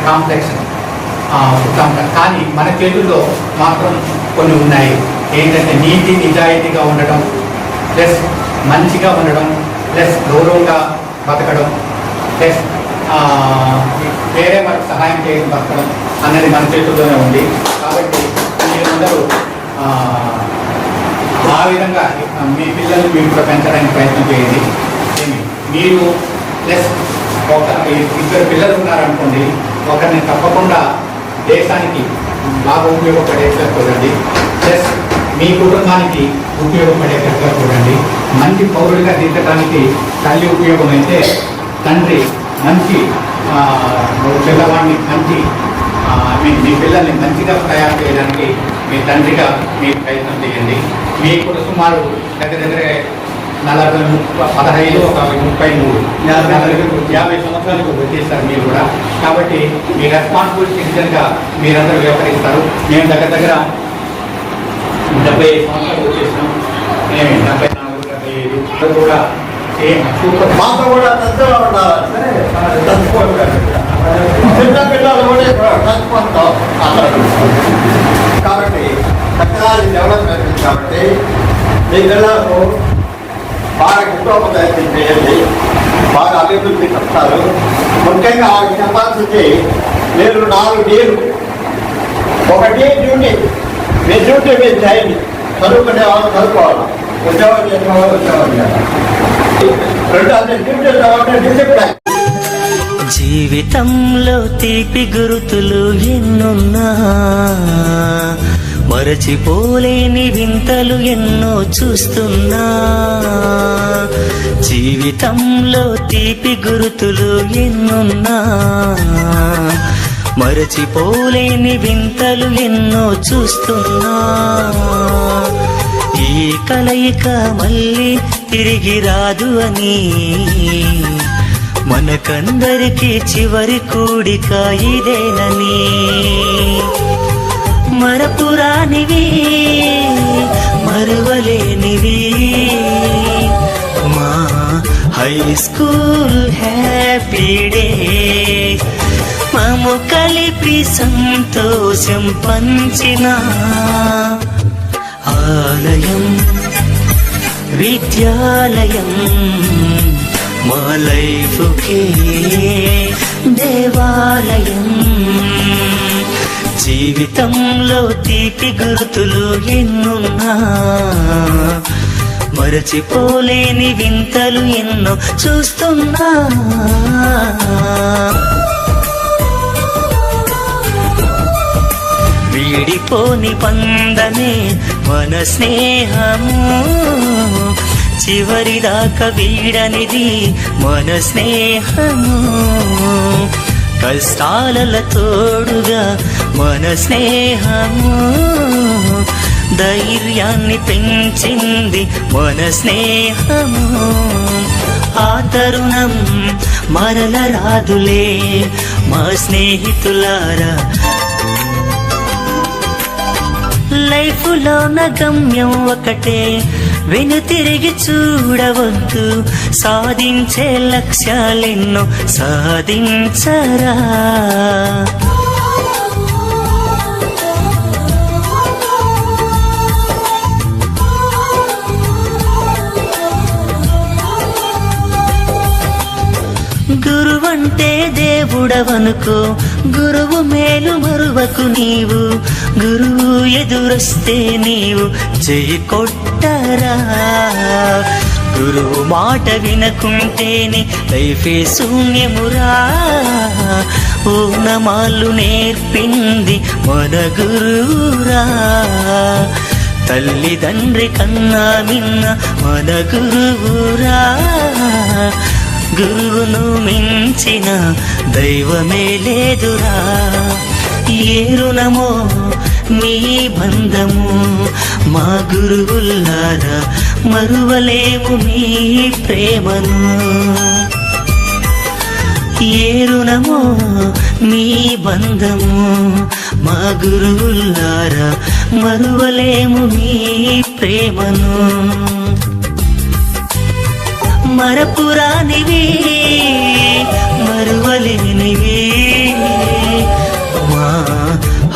Complex ఉంటాం. కానీ మన చేతుల్లో మాత్రం కొన్ని ఉన్నాయి. ఏంటంటే నీతి నిజాయితీగా ఉండడం, ప్లస్ మంచిగా ఉండడం, ప్లస్ గౌరవంగా బతకడం, ప్లస్ వేరే మనకు సహాయం చేయడం బతకడం అన్నది మన చేతుల్లోనే ఉంది. కాబట్టి మీరందరూ ఆ విధంగా మీ పిల్లల్ని మీరు కూడా పెంచడానికి ప్రయత్నం చేయండి. మీరు ప్లస్ ఇద్దరు పిల్లలు ఉన్నారనుకోండి, ఒకరిని తప్పకుండా దేశానికి బాగా ఉపయోగపడేట్లా చూడండి, ప్లస్ మీ కుటుంబానికి ఉపయోగపడేటట్టుగా చూడండి. మంచి పౌరుడిగా దిద్దడానికి తల్లి ఉపయోగమైతే తండ్రి మంచి పిల్లవాడిని మంచి మీ పిల్లల్ని మంచిగా తయారు చేయడానికి మీ తండ్రిగా మీరు ప్రయత్నం చేయండి. మీకు సుమారు దగ్గర 15 ఒక 33 50 సంవత్సరాలకు వచ్చేస్తారు మీరు కూడా. కాబట్టి మీ రెస్పాన్సిబుల్ సిటిజన్గా మీరందరూ వ్యవహరిస్తారు. మేము దగ్గర 75 సంవత్సరాలు వచ్చేసినాం. మేము 74, 75 కూడా మాతో కూడా పెద్దగా ఉండాలి. చిన్న పిల్లలు కూడా చచ్చిపోతాం. కాబట్టి టెక్నాలజీ డెవలప్మెంట్ కాబట్టి మీ పిల్లలకు బాగా హితోపదేశం చేయండి, బాగా అభివృద్ధి చెప్తారు. ముఖ్యంగా వాళ్ళకి చెప్పాల్సింది మీరు 4 డీలు. ఒకటి డ్యూటీ, మీ డ్యూటీ మీరు చేయండి. చదువుకునే వాళ్ళు చదువుకోవాలి, ఉద్యోగం చేసే వాళ్ళు ఉద్యోగం చేయాలి. రెండోది డ్యూటీ అంటే డిసిప్లైన్. జీవితంలో తీపి గుర్తులు ఎన్నున్నా, మరచిపోలేని వింతలు ఎన్నో చూస్తున్నా. జీవితంలో తీపి గుర్తులు ఎన్నున్నా, మరచిపోలేని వింతలు ఎన్నో చూస్తున్నా. ఈ కలయిక మళ్ళీ తిరిగి రాదు అని, మనకందరికీ చివరి కూడిక ఇదేనని. మరపురానివి మరువలేనివి మా హై స్కూల్ హ్యాపీ డే. మము కలిపి సంతోషం పంచిన ఆలయం విద్యాలయం, మా లైఫ్కే దేవాలయం. జీవితంలో తీపి గుర్తులు ఎన్నున్నా, మరచిపోలేని వింతలు ఎన్నో చూస్తున్నా. వీడిపోని బంధమే మన స్నేహము, చివరిదాకా వీడనిది మన స్నేహము. కష్టాల తోడుగా మన స్నేహము, ధైర్యాన్ని పెంచింది మన స్నేహము. ఆ తరుణం మరల రాదులే మా స్నేహితులారా. లైఫ్లో నా గమ్యం ఒకటే, వెనుతిరిగి చూడవద్దు. సాధించే లక్ష్యాలెన్నో సాధించరా. గురువంటే దేవుడవనుకో, గురువు మేలు మరువకు నీవు. గురువు ఎదురొస్తే నీవు చెయ్యి కొట్టరా. గురువు మాట వినకుంటేనే లైఫే శూన్యమురా. ఓనమాలు నేర్పింది మన గురువురా. తల్లిదండ్రి కన్నా మిన్న మన గురువురా. గురువును మించిన దైవమే లేదురా. ఏ రుణమో మీ బంధము మా గురువుల్లారా, మరువలేము మీ ప్రేమను. ఏ రుణమో మీ బంధము మా గురువుల్లారా, మరువలేము మీ ప్రేమను. మరపురానివి మరువలేనివి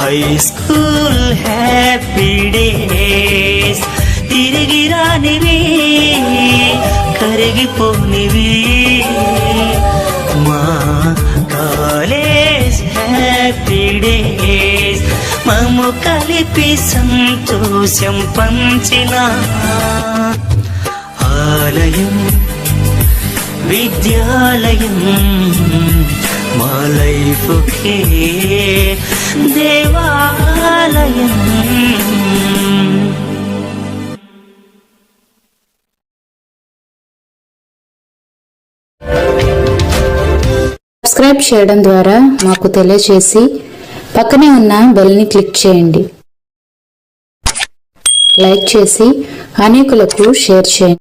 హై స్కూల్ హ్యాపీ డేస్ తిరిగి రానివి కరిగిపోనివి మా కాలేజ్ హ్యాపీ డేస్ మమ్ము కలిపి సంతోషం పంచిన ఆలయం విద్యాలయం మా లైఫ్కే దేవాలయం. సబ్స్క్రైబ్ చేయడం ద్వారా మాకు తెలియజేసి పక్కనే ఉన్న బెల్ని క్లిక్ చేయండి. లైక్ చేసి అనేకులకు షేర్ చేయండి.